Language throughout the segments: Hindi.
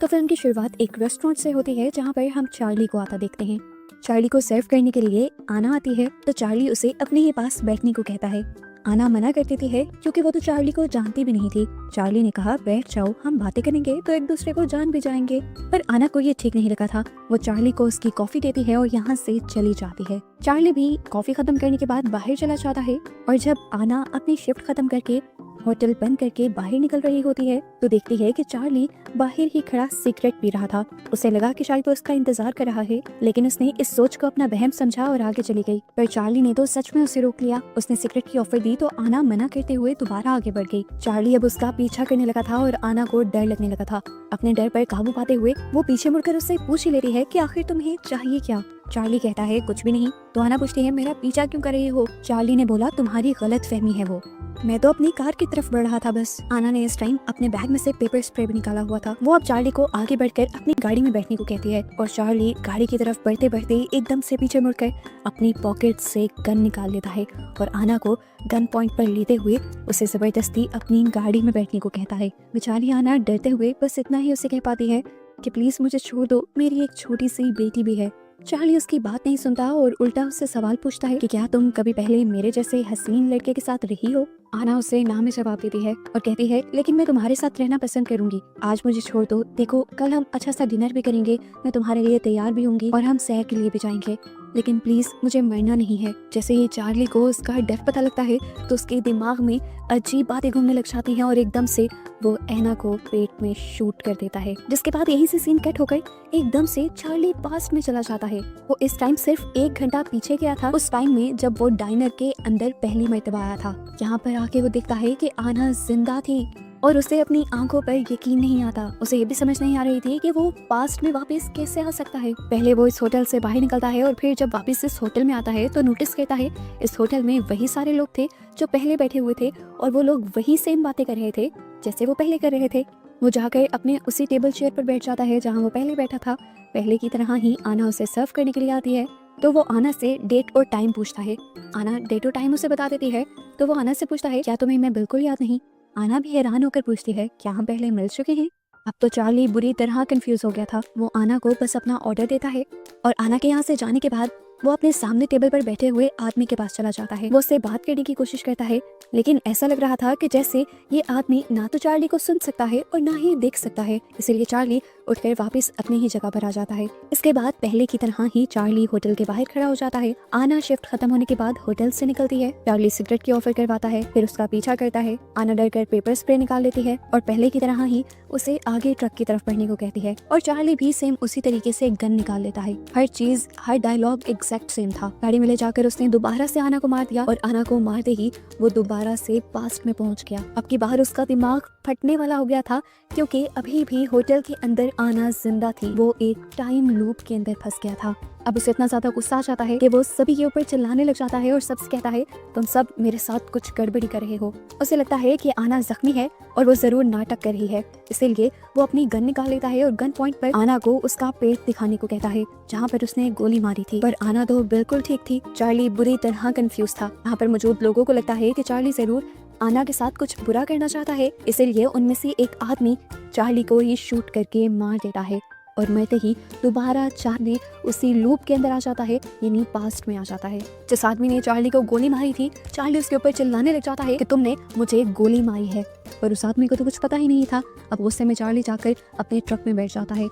तो फिल्म की शुरुआत एक रेस्टोरेंट से होती है जहाँ पर हम चार्ली को आता देखते हैं। चार्ली को सर्व करने के लिए आना आती है तो चार्ली उसे अपने ही पास बैठने को कहता है। आना मना कर देती है क्योंकि वो तो चार्ली को जानती भी नहीं थी। चार्ली ने कहा बैठ जाओ, हम बातें करेंगे तो एक दूसरे को जान भी जाएंगे। पर आना को ये ठीक नहीं लगा था। वो चार्ली को उसकी कॉफी देती है और यहाँ से चली जाती है। चार्ली भी कॉफी खत्म करने के बाद बाहर चला जाता है और जब आना अपनी शिफ्ट खत्म करके होटल बंद करके बाहर निकल रही होती है तो देखती है कि चार्ली बाहर ही खड़ा सिगरेट पी रहा था। उसे लगा कि शायद वो उसका इंतजार कर रहा है, लेकिन उसने इस सोच को अपना वहम समझा और आगे चली गई। पर चार्ली ने तो सच में उसे रोक लिया। उसने सिगरेट की ऑफर दी तो आना मना करते हुए दोबारा आगे बढ़ गई। चार्ली अब उसका पीछा करने लगा था और आना को डर लगने लगा था। अपने डर पर काबू पाते हुए वो पीछे मुड़कर उससे पूछ ही लेती है कि आखिर तुम्हें चाहिए क्या। चार्ली कहता है कुछ भी नहीं। तो आना पूछती है मेरा पीछा क्यों कर रही हो। चार्ली ने बोला तुम्हारी गलत फहमी है वो, मैं तो अपनी कार की तरफ बढ़ रहा था बस। आना ने इस टाइम अपने बैग में से पेपर स्प्रे भी निकाला हुआ था। वो अब चार्ली को आगे बढ़कर अपनी गाड़ी में बैठने को कहती है और चार्ली गाड़ी की तरफ बढ़ते बढ़ते एकदम से पीछे मुड़कर अपनी पॉकेट से गन निकाल लेता है और आना को गन पॉइंट पर लेते हुए उसे जबरदस्ती अपनी गाड़ी में बैठने को कहता है। बेचारी आना डरते हुए बस इतना ही उसे कह पाती है कि प्लीज मुझे छोड़ दो, मेरी एक छोटी सी बेटी भी है। चार्ली उसकी बात नहीं सुनता और उल्टा उससे सवाल पूछता है कि क्या तुम कभी पहले मेरे जैसे हसीन लड़के के साथ रही हो। आना उसे ना में जवाब देती है और कहती है लेकिन मैं तुम्हारे साथ रहना पसंद करूंगी, आज मुझे छोड़ दो। देखो कल हम अच्छा सा डिनर भी करेंगे, मैं तुम्हारे लिए तैयार भी होंगी और हम सैर के लिए भी जाएंगे, लेकिन प्लीज मुझे मरना नहीं है। जैसे ही चार्ली को उसका डर पता लगता है तो उसके दिमाग में अजीब बातें घूमने लग जाती हैं और एकदम से वो ऐना को पेट में शूट कर देता है। जिसके बाद यहीं से सीन कट होकर एकदम से चार्ली पास्ट में चला जाता है। वो इस टाइम सिर्फ 1 घंटा पीछे गया था, उस टाइम में जब वो डाइनर के अंदर पहली मर्तबा आया था। यहाँ पर आके वो देखता है कि आना जिंदा थी और उसे अपनी आंखों पर यकीन नहीं आता। उसे ये भी समझ नहीं आ रही थी कि वो पास्ट में वापस कैसे आ सकता है। पहले वो इस होटल से बाहर निकलता है और फिर जब वापस इस होटल में आता है तो नोटिस करता है इस होटल में वही सारे लोग थे जो पहले बैठे हुए थे और वो लोग वही सेम बातें कर रहे थे जैसे वो पहले कर रहे थे। वो जाकर अपने उसी टेबल चेयर पर बैठ जाता है जहाँ वो पहले बैठा था। पहले की तरह ही आना उसे सर्व करने के लिए आती है तो वो आना से डेट और टाइम पूछता है। आना डेट और टाइम उसे बता देती है तो वो आना से पूछता है क्या तुम्हें मैं बिल्कुल याद नहीं। आना भी हैरान होकर पूछती है क्या हम पहले मिल चुके हैं। अब तो चार्ली बुरी तरह कंफ्यूज हो गया था। वो आना को बस अपना ऑर्डर देता है और आना के यहाँ से जाने के बाद वो अपने सामने टेबल पर बैठे हुए आदमी के पास चला जाता है। वो उससे बात करने की कोशिश करता है लेकिन ऐसा लग रहा था कि जैसे ये आदमी ना तो चार्ली को सुन सकता है और ना ही देख सकता है, इसलिए चार्ली उठकर वापस अपनी ही जगह पर आ जाता है। इसके बाद पहले की तरह ही चार्ली होटल के बाहर खड़ा हो जाता है। आना शिफ्ट खत्म होने के बाद होटल से निकलती है। चार्ली सिगरेट की ऑफर करवाता है, फिर उसका पीछा करता है। आना डर कर पेपर स्प्रे निकाल लेती है और पहले की तरह ही उसे आगे ट्रक की तरफ बढ़ने को कहती है और चार्ली भी सेम उसी तरीके से गन निकाल लेता है। हर चीज, हर डायलॉग एग्जैक्ट सेम था। गाड़ी में ले जाकर उसने दोबारा से आना को मार दिया और आना को मारते ही वो दोबारा से पास्ट में पहुंच गया। अब की बार उसका दिमाग फटने वाला हो गया था क्योंकि अभी भी होटल के अंदर आना जिंदा थी। वो एक टाइम लूप के अंदर फंस गया था। अब उसे इतना ज्यादा गुस्सा आ जाता है कि वो सभी के ऊपर चिल्लाने लग जाता है और सबसे कहता है तुम सब मेरे साथ कुछ गड़बड़ी कर रहे हो। उसे लगता है कि आना जख्मी है और वो जरूर नाटक कर रही है, इसीलिए वो अपनी गन निकाल लेता है और गन पॉइंट पर आना को उसका पेट दिखाने को कहता है जहाँ पर उसने गोली मारी थी। पर आना तो बिल्कुल ठीक थी। चार्ली बुरी तरह कंफ्यूज था। यहाँ पर मौजूद लोगों को लगता है कि चार्ली जरूर आना के साथ कुछ बुरा करना चाहता है, इसीलिए उनमें से एक आदमी चार्ली को ही शूट करके मार देता है और मरते ही दोबारा चार्ली उसी लूप के अंदर आ जाता है, यानी पास्ट में आ जाता है। जिस आदमी ने चार्ली को गोली मारी थी, चार्ली उसके ऊपर चिल्लाने लग जाता है कि तुमने मुझे गोली मारी है, पर उस आदमी को तो कुछ पता ही नहीं था। अब गुस्से में चार्ली जाकर अपने ट्रक में बैठ जाता है।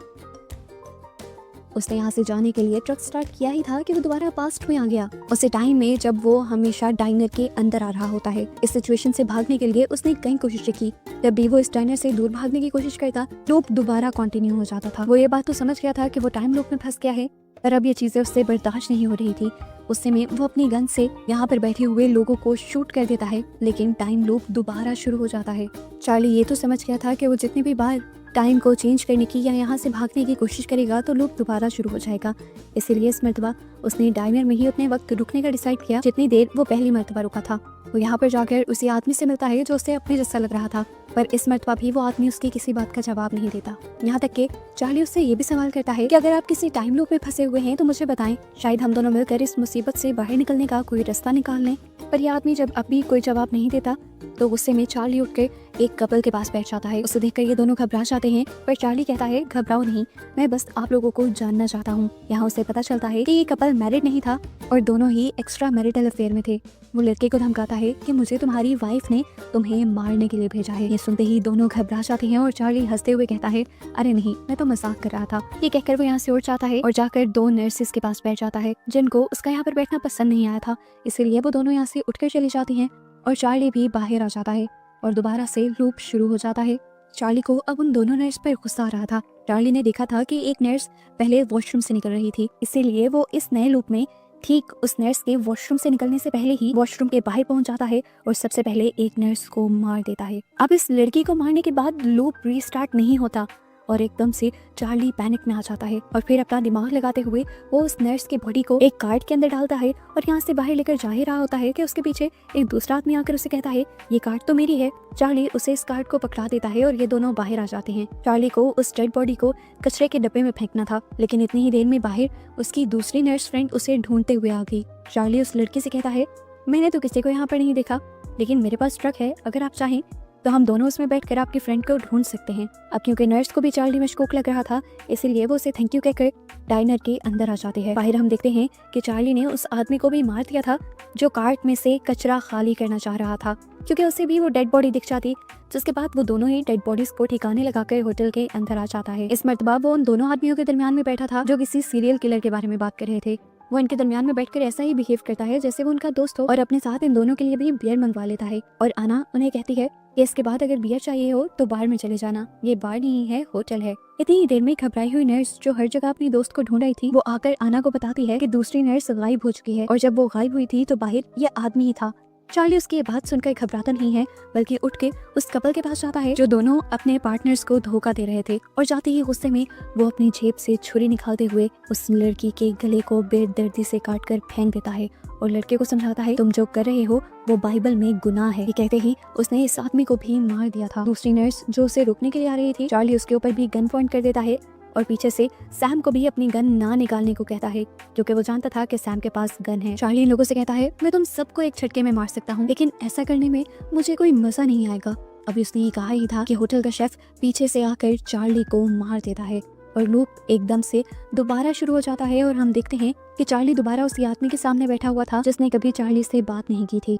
उसने यहाँ से जाने के लिए ट्रक स्टार्ट किया ही था कि वो दोबारा पास्ट में आ गया। उसे टाइम में जब वो हमेशा डाइनर के अंदर आ रहा होता है। इस सिचुएशन से भागने के लिए उसने कई कोशिशें की। जब भी वो इस डाइनर से दूर भागने की कोशिश करता, लूप दोबारा कंटिन्यू हो जाता था। वो ये बात तो समझ गया था कि वो टाइम लूप में फंस गया है, पर अब ये चीजें उससे बर्दाश्त नहीं हो रही थी। गुस्से में वो अपनी गन से यहाँ पर बैठे हुए लोगों को शूट कर देता है, लेकिन टाइम लूप दोबारा शुरू हो जाता है। चार्ली ये तो समझ गया था कि वो जितनी भी बार टाइम को चेंज करने की या यहाँ से भागने की कोशिश करेगा तो लूप दोबारा शुरू हो जाएगा, इसीलिए इस मर्तबा उसने डाइनर में ही उतने वक्त रुकने का डिसाइड किया जितनी देर वो पहली मर्तबा रुका था। वो यहाँ पर जाकर उसी आदमी से मिलता है जो उसे अपने जैसा लग रहा था, पर इस मर्तबा भी वो आदमी उसकी किसी बात का जवाब नहीं देता। यहाँ तक कि चार्ली उससे ये भी सवाल करता है कि अगर आप किसी टाइम लूप में फंसे हुए हैं तो मुझे बताएं, शायद हम दोनों मिलकर इस मुसीबत से बाहर निकलने का कोई रास्ता निकाल लें। पर यह आदमी जब अब भी कोई जवाब नहीं देता तो गुस्से में चार्ली उठकर एक कपल के पास बैठ जाता है। उसे देखकर ये दोनों घबरा जाते हैं, पर चार्ली कहता है घबराओ नहीं, मैं बस आप लोगों को जानना चाहता हूँ। यहाँ उसे पता चलता है कि ये कपल मैरिड नहीं था और दोनों ही एक्स्ट्रा मैरिटल अफेयर में थे। वो लड़के को धमकाता है कि मुझे तुम्हारी वाइफ ने तुम्हें मारने के लिए भेजा है। ये सुनते ही दोनों घबरा जाते हैं और चार्ली हंसते हुए कहता है अरे नहीं, मैं तो मजाक कर रहा था। ये कहकर वो यहाँ से उठ जाता है और जाकर 2 नर्सेस के पास बैठ जाता है, जिनको उसका यहाँ पर बैठना पसंद नहीं आया था। इसीलिए वो दोनों यहाँ से उठकर चली जाती हैं और चार्ली भी बाहर आ जाता है और दोबारा से लूप शुरू हो जाता है। चार्ली को अब उन दोनों नर्स पर गुस्सा आ रहा था। चार्ली ने देखा था कि एक नर्स पहले वॉशरूम से निकल रही थी, इसीलिए वो इस नए लूप में ठीक उस नर्स के वॉशरूम से निकलने से पहले ही वॉशरूम के बाहर पहुंच जाता है और सबसे पहले एक नर्स को मार देता है। अब इस लड़की को मारने के बाद लूप रीस्टार्ट नहीं होता और एकदम से चार्ली पैनिक में आ जाता है और फिर अपना दिमाग लगाते हुए वो उस नर्स की बॉडी को एक कार्ड के अंदर डालता है और यहाँ से बाहर लेकर जा ही रहा होता है कि उसके पीछे एक दूसरा आदमी आकर उसे कहता है ये कार्ड तो मेरी है। चार्ली उसे इस कार्ड को पकड़ा देता है और ये दोनों बाहर आ जाते हैं। चार्ली को उस डेड बॉडी को कचरे के डब्बे में फेंकना था, लेकिन इतनी ही देर में बाहर उसकी दूसरी नर्स फ्रेंड उसे ढूंढते हुए आ गई। चार्ली उस लड़की से कहता है मैंने तो किसी को यहाँ पर नहीं देखा, लेकिन मेरे पास ट्रक है, अगर आप चाहें तो हम दोनों उसमें बैठकर आपकी फ्रेंड को ढूंढ सकते हैं। अब क्योंकि नर्स को भी चार्ली में शौक लग रहा था, इसीलिए वो उसे थैंक यू कहकर डाइनर के अंदर आ जाते हैं। बाहर हम देखते हैं कि चार्ली ने उस आदमी को भी मार दिया था जो कार्ट में से कचरा खाली करना चाह रहा था, क्योंकि उसे भी वो डेड बॉडी दिख जाती, जिसके बाद वो दोनों ही डेड बॉडीज को ठिकाने लगाकर होटल के अंदर आ जाता है। इस मर्तबा वो उन दोनों आदमियों के दरमियान में बैठा था जो किसी सीरियल किलर के बारे में बात कर रहे थे। वो इनके दरमियान में बैठकर ऐसा ही बिहेव करता है जैसे वो उनका दोस्त हो और अपने साथ इन दोनों के लिए भी बियर मंगवा लेता है। और आना उन्हें कहती है कि इसके बाद अगर बियर चाहिए हो तो बार में चले जाना, ये बार नहीं है होटल है। इतनी ही देर में घबराई हुई नर्स जो हर जगह अपनी दोस्त को ढूंढ रही थी, वो आकर आना को बताती है कि दूसरी नर्स गायब हो चुकी है और जब वो गायब हुई थी तो बाहर ये आदमी ही था। चार्ली उसकी ये बात सुनकर घबराता नहीं है, बल्कि उठ के उस कपल के पास जाता है जो दोनों अपने पार्टनर्स को धोखा दे रहे थे और जाते ही गुस्से में वो अपनी जेब से छुरी निकालते हुए उस लड़की के गले को बेदर्दी से काटकर फेंक देता है और लड़के को समझाता है तुम जो कर रहे हो वो बाइबल में गुनाह है। ये कहते ही उसने इस आदमी को भी मार दिया था। दूसरी नर्स जो उसे रोकने के लिए आ रही थी, चार्ली उसके ऊपर भी गन पॉइंट कर देता है और पीछे से सैम को भी अपनी गन ना निकालने को कहता है, क्योंकि वो जानता था कि सैम के पास गन है। चार्ली इन लोगों से कहता है मैं तुम सबको एक झटके में मार सकता हूँ, लेकिन ऐसा करने में मुझे कोई मजा नहीं आएगा। अभी उसने ये कहा ही था कि होटल का शेफ पीछे से आकर चार्ली को मार देता है और लूप एकदम से दोबारा शुरू हो जाता है और हम देखते हैं कि चार्ली दोबारा उसी आदमी के सामने बैठा हुआ था जिसने कभी चार्ली से बात नहीं की थी।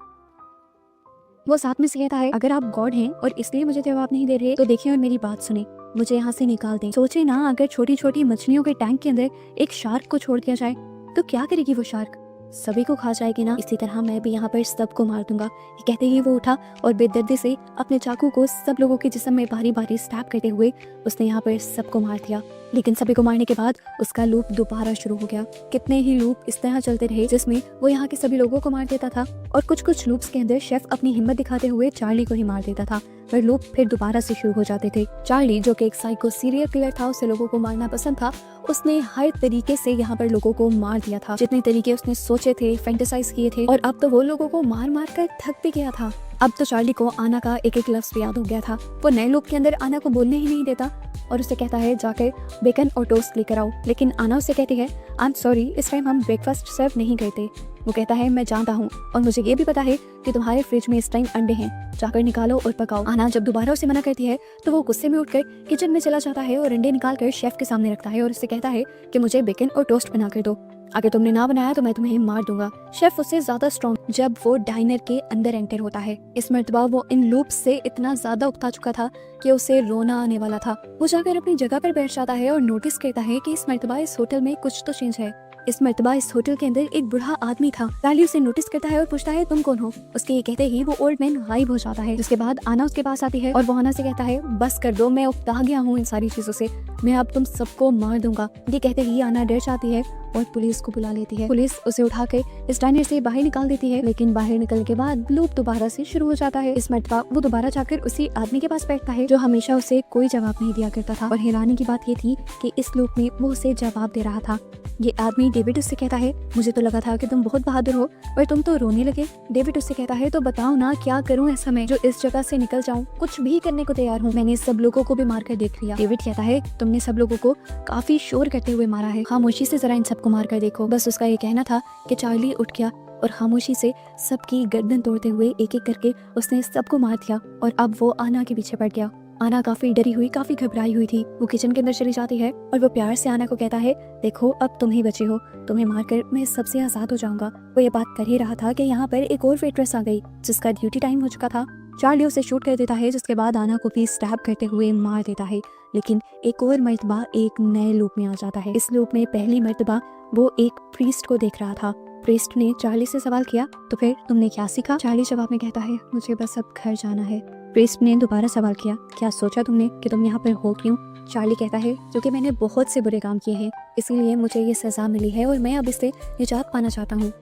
वो साथ में से कहता है अगर आप गॉड हैं और इसलिए मुझे जवाब नहीं दे रहे तो देखिए और मेरी बात सुने, मुझे यहाँ से निकाल दें। सोचे ना अगर छोटी छोटी मछलियों के टैंक के अंदर एक शार्क को छोड़ दिया जाए तो क्या करेगी वो शार्क, सभी को खा जाएगी ना। इसी तरह मैं भी यहाँ पर सबको मार दूंगा। ये कहते ही वो उठा और बेदर्दी से अपने चाकू को सब लोगों के जिस्म में बारी बारी स्टैब करते हुए उसने यहाँ पर सबको मार दिया। लेकिन सभी को मारने के बाद उसका लूप दोबारा शुरू हो गया। कितने ही लूप इस तरह चलते रहे जिसमें वो यहाँ के सभी लोगों को मार देता था और कुछ लूप्स के अंदर शेफ अपनी हिम्मत दिखाते हुए चार्ली को ही मार देता था, पर लूप फिर दोबारा से शुरू हो जाते थे। चार्ली जो कि एक साइको सीरियल किलर था, उसे लोगों को मारना पसंद था, उसने हर तरीके से यहाँ पर लोगों को मार दिया था, जितने तरीके उसने सोचे थे, फैंटेसाइज किए थे, और अब तो वो लोगों को मार मार कर थक भी गया था। अब तो चार्ली को आना का एक एक लफ्ज याद हो गया था। वो नए लूप के अंदर आना को बोलने ही नहीं देता और उसे कहता है जाकर बेकन और टोस्ट लेकर आओ, लेकिन आना उसे कहती है आई एम सॉरी, इस टाइम हम ब्रेकफास्ट सर्व नहीं करते। वो कहता है मैं जानता हूँ और मुझे ये भी पता है कि तुम्हारे फ्रिज में इस टाइम अंडे हैं, जाकर निकालो और पकाओ। आना जब दोबारा उसे मना करती है तो वो गुस्से में उठकर किचन में चला जाता है और अंडे निकाल कर शेफ के सामने रखता है और उससे कहता है कि मुझे बेकन और टोस्ट बना कर दो, अगर तुमने ना बनाया तो मैं तुम्हें मार दूंगा। शेफ उससे ज्यादा स्ट्रॉन्ग जब वो डाइनर के अंदर एंटर होता है। इस मर्तबा वो इन लूप से इतना ज्यादा उकता चुका था कि उसे रोना आने वाला था। वो जाकर अपनी जगह पर बैठ जाता है और नोटिस करता है कि इस मर्तबा इस होटल में कुछ तो चेंज है। इस मर्तबा इस होटल के अंदर एक बूढ़ा आदमी था। चार्ली उसे नोटिस करता है और पूछता है तुम कौन हो। उसके ये कहते ही वो ओल्ड मैन गायब हो जाता है। जिसके बाद आना उसके पास आती है और वो आना से कहता है बस कर दो, मैं उकता गया हूँ इन सारी चीजों से, मैं अब तुम सबको मार दूंगा। ये कहते ही आना डर जाती है और पुलिस को बुला लेती है। पुलिस उसे उठाकर इस डाइनर से बाहर निकाल देती है, लेकिन बाहर निकलने के बाद लूप दोबारा से शुरू हो जाता है। इस मर्तबा वो दोबारा जाकर उसी आदमी के पास बैठता है जो हमेशा उसे कोई जवाब नहीं दिया करता था। और हैरानी की बात ये थी कि इस लूप में वो उसे जवाब दे रहा था। ये आदमी डेविड उससे कहता है मुझे तो लगा था कि तुम बहुत बहादुर हो, पर तुम तो रोने लगे। डेविड उससे कहता है तो बताओ ना क्या करूं ऐसा मैं जो इस जगह से निकल जाऊं, कुछ भी करने को तैयार हूं, मैंने सब लोगों को भी मार कर देख लिया। डेविड कहता है तुमने सब लोगों को काफी शोर करते हुए मारा है, खामोशी से जरा इन सबको मार कर देखो। बस उसका ये कहना था कि चार्ली उठ गया और खामोशी से सबकी गर्दन तोड़ते हुए एक एक करके उसने सबको मार दिया और अब वो आना के पीछे पड़ गया। आना काफी डरी हुई, काफी घबराई हुई थी। वो किचन के अंदर चली जाती है और वो प्यार से आना को कहता है, देखो अब तुम ही बचे हो, तुम्हें मारकर मैं सबसे आजाद हो जाऊंगा। वो ये बात कर ही रहा था कि यहाँ पर एक और वेट्रेस आ गई जिसका ड्यूटी टाइम हो चुका था। चार्ली उसे शूट कर देता है, जिसके बाद आना को भी स्टैब करते हुए मार देता है। लेकिन एक और मर्तबा एक नए लूप में आ जाता है। इस लूप में पहली मर्तबा वो एक प्रीस्ट को देख रहा था। प्रीस्ट ने चार्ली से सवाल किया, तो फिर तुमने क्या सीखा? चार्ली जवाब में कहता है, मुझे बस अब घर जाना है। प्रीस्ट ने दोबारा सवाल किया, क्या सोचा तुमने कि तुम यहाँ पर हो क्यों? चार्ली कहता है, क्योंकि मैंने बहुत से बुरे काम किए हैं, इसीलिए मुझे ये सजा मिली है और मैं अब इससे निजात पाना चाहता हूँ।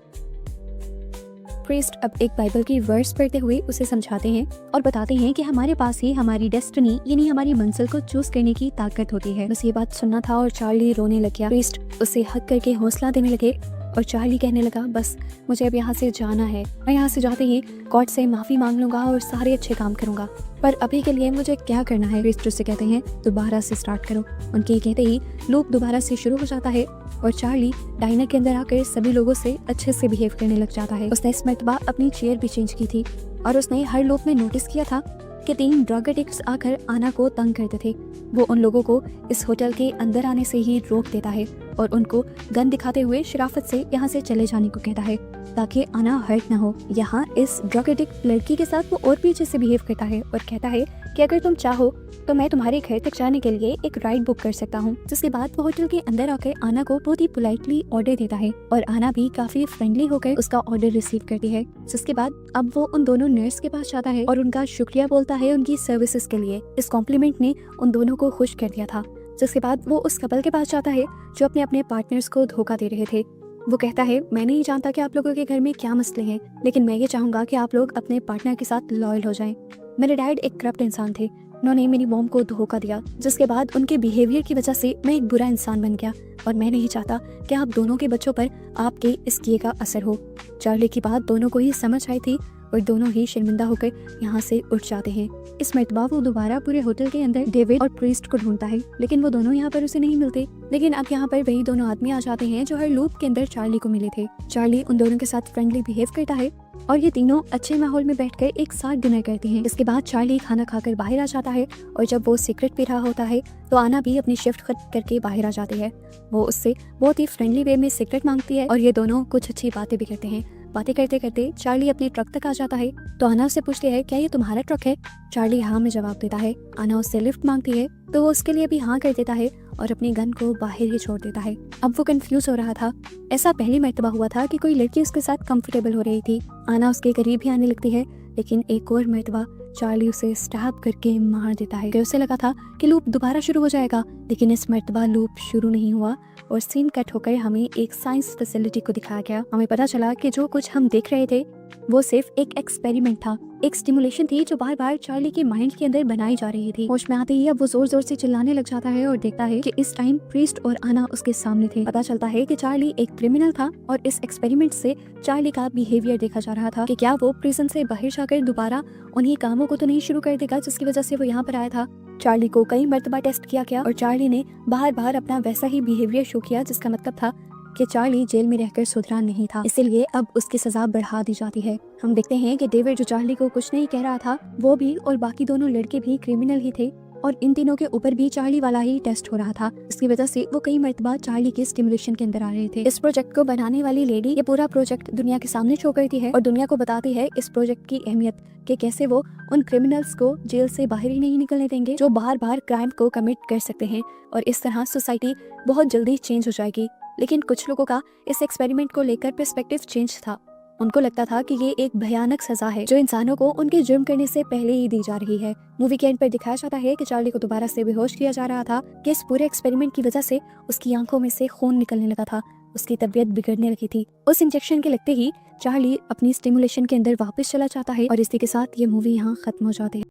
प्रीस्ट अब एक बाइबल की वर्स पढ़ते हुए उसे समझाते हैं और बताते हैं कि हमारे पास ही हमारी डेस्टिनी यानी हमारी मंजिल को चूज करने की ताकत होती है। बस ये बात सुनना था और चार्ली रोने लग गया। प्रीस्ट उसे हक करके हौसला देने लगे और चार्ली कहने लगा, बस मुझे अब यहाँ से जाना है, मैं यहाँ से जाते ही गॉड से माफी मांग लूंगा और सारे अच्छे काम करूंगा, पर अभी के लिए मुझे क्या करना है? प्रीस्ट उससे कहते हैं, दोबारा से स्टार्ट करो। उनके कहते ही लूप दोबारा से शुरू हो जाता है और चार्ली डाइनर के अंदर आकर सभी लोगों से अच्छे से बिहेव करने लग जाता है। उसने इस मर्तबा अपनी चेयर भी चेंज की थी और उसने हर लूप में नोटिस किया था कि 3 ड्रग एडिक्ट्स आकर आना को तंग करते थे। वो उन लोगों को इस होटल के अंदर आने से ही रोक देता है और उनको गन दिखाते हुए शराफत से यहाँ से चले जाने को कहता है ताकि आना हर्ट ना हो। यहाँ इस ड्रग एडिक्ट लड़की के साथ वो और भी अच्छे से बिहेव करता है और कहता है कि अगर तुम चाहो तो मैं तुम्हारे घर तक जाने के लिए एक राइड बुक कर सकता हूँ। जिसके बाद वो होटल के अंदर आकर आना को बहुत ही पोलाइटली ऑर्डर देता है और आना भी काफी फ्रेंडली होकर उसका ऑर्डर रिसीव करती है। जिसके बाद अब वो उन दोनों नर्स के पास जाता है और उनका शुक्रिया बोलता है उनकी सर्विसेज के लिए। इस कॉम्प्लीमेंट ने उन दोनों को खुश कर दिया था। जिसके बाद वो उस कपल के पास जाता है जो अपने अपने पार्टनर्स को धोखा दे रहे थे। वो कहता है, मैं नहीं जानता कि आप लोगों के घर में क्या मसले हैं, लेकिन मैं ये चाहूंगा कि आप लोग अपने पार्टनर के साथ लॉयल हो जाएं। मेरे डैड एक करप्ट इंसान थे, उन्होंने मेरी मॉम को धोखा दिया, जिसके बाद उनके बिहेवियर की वजह से मैं एक बुरा इंसान बन गया और मैं नहीं चाहता कि आप दोनों के बच्चों पर आपके इस किए का असर हो। चार्ली की बात दोनों को ही समझ आई थी और दोनों ही शर्मिंदा होकर यहाँ से उठ जाते हैं। इस मर्तबा वो दोबारा पूरे होटल के अंदर डेविड और प्रीस्ट को ढूंढता है, लेकिन वो दोनों यहाँ पर उसे नहीं मिलते। लेकिन अब यहाँ पर वही दोनों आदमी आ जाते हैं जो हर लूप के अंदर चार्ली को मिले थे। चार्ली उन दोनों के साथ फ्रेंडली बिहेव करता है और ये तीनों अच्छे माहौल में बैठकर एक साथ डिनर करते हैं। इसके बाद चार्ली खाना खाकर बाहर आ जाता है और जब वो सिगरेट पी रहा होता है तो आना भी अपनी शिफ्ट खत्म करके बाहर आ जाती है। वो उससे बहुत ही फ्रेंडली वे में सिगरेट मांगती है और ये दोनों कुछ अच्छी बातें भी करते हैं। बातें करते करते चार्ली अपने ट्रक तक आ जाता है तो आना उससे पूछती है, क्या ये तुम्हारा ट्रक है? चार्ली हाँ में जवाब देता है। आना उससे लिफ्ट मांगती है तो वो उसके लिए भी हाँ कर देता है और अपनी गन को बाहर ही छोड़ देता है। अब वो कंफ्यूज हो रहा था। ऐसा पहली मर्तबा हुआ था कि कोई लड़की उसके साथ कंफर्टेबल हो रही थी। आना उसके करीब ही आने लगती है, लेकिन एक और मर्तबा चार्ली उसे स्टैब करके मार देता है। उसे लगा था कि लूप दोबारा शुरू हो जाएगा, लेकिन इस मर्तबा लूप शुरू नहीं हुआ और सीन कट होकर हमें एक साइंस फैसिलिटी को दिखाया गया। हमें पता चला कि जो कुछ हम देख रहे थे वो सिर्फ एक एक्सपेरिमेंट था, एक स्टिमुलेशन थी जो बार बार चार्ली के माइंड के अंदर बनाई जा रही थी। होश में आते ही अब वो जोर जोर से चिल्लाने लग जाता है और देखता है कि इस टाइम प्रीस्ट और आना उसके सामने थे। पता चलता है कि चार्ली एक क्रिमिनल था और इस एक्सपेरिमेंट से चार्ली का बिहेवियर देखा जा रहा था कि क्या वो प्रिजन से बाहर जाकर दोबारा उन्हीं कामों को तो नहीं शुरू कर देगा जिसकी वजह से वो यहाँ पर आया था। चार्ली को कई मर्तबा टेस्ट किया गया और चार्ली ने बार बार अपना वैसा ही बिहेवियर शो किया, जिसका मतलब था कि चार्ली जेल में रहकर सुधरा नहीं था, इसीलिए अब उसकी सजा बढ़ा दी जाती है। हम देखते हैं कि डेविड जो चार्ली को कुछ नहीं कह रहा था, वो भी और बाकी दोनों लड़के भी क्रिमिनल ही थे और इन तीनों के ऊपर भी चार्ली वाला ही टेस्ट हो रहा था। इसकी वजह से वो कई मर्तबा चार्ली के स्टिमुलेशन के अंदर आ रहे थे। इस प्रोजेक्ट को बनाने वाली लेडी ये पूरा प्रोजेक्ट दुनिया के सामने शो करती है और दुनिया को बताती है इस प्रोजेक्ट की अहमियत कि कैसे वो उन क्रिमिनल्स को जेल से बाहर ही नहीं निकलने देंगे जो बार बार क्राइम को कमिट कर सकते हैं और इस तरह सोसाइटी बहुत जल्दी चेंज हो जाएगी। लेकिन कुछ लोगों का इस एक्सपेरिमेंट को लेकर पर्सपेक्टिव चेंज था। उनको लगता था कि ये एक भयानक सजा है जो इंसानों को उनके जुर्म करने से पहले ही दी जा रही है। मूवी के एंड पर दिखाया जाता है कि चार्ली को दोबारा से बेहोश किया जा रहा था कि इस पूरे एक्सपेरिमेंट की वजह से उसकी आंखों में से खून निकलने लगा था, उसकी तबीयत बिगड़ने लगी थी। उस इंजेक्शन के लगते ही चार्ली अपनी स्टिमुलेशन के अंदर वापस चला जाता है और इसी के साथ ये मूवी यहाँ खत्म हो जाती है।